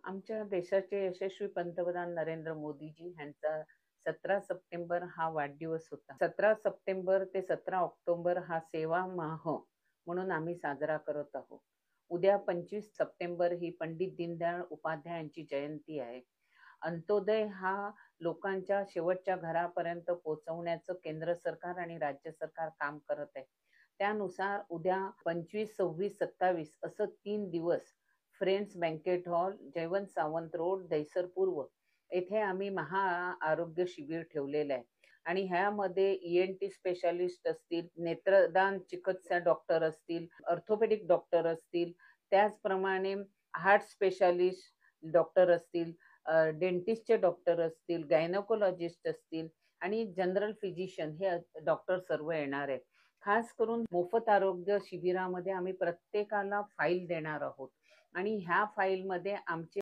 आमच्या देशाचे यशस्वी पंतप्रधान नरेंद्र मोदीजी यांचा 17 सप्टेंबर हा वाढदिवस होता. 17 सप्टेंबर ते 17 ऑक्टोबर हा सेवा माह म्हणून आम्ही साजरा करत आहोत. उद्या 25 सप्टेंबर ही पंडित दीनदयाळ उपाध्याय यांची जयंती आहे. अंत्योदय हा लोकांच्या शेवटच्या घरापर्यंत पोहोचवण्याचं केंद्र सरकार आणि राज्य सरकार काम करत आहे. त्यानुसार उद्या 25, 26, 27 असं 3 दिवस friends banquet hall, Jaywant Sawant road, Dahisar पूर्व येथे आम्ही आरोग्य शिबिर ठेवलेलं आहे. आणि ह्यामध्ये ENT स्पेशालिस्ट असतील, नेत्रदान चिकित्सा डॉक्टर असतील, ऑर्थोपेडिक डॉक्टर असतील, त्याचप्रमाणे हार्ट स्पेशालिस्ट डॉक्टर असतील, डेंटिस्टचे डॉक्टर असतील, गायनोकोलॉजिस्ट असतील आणि जनरल फिजिशियन हे डॉक्टर सर्व येणार आहे. खास करून मोफत आरोग्य शिबिरामध्ये आम्ही प्रत्येकाला फाईल देणार आहोत आणि ह्या फाईलमध्ये आमचे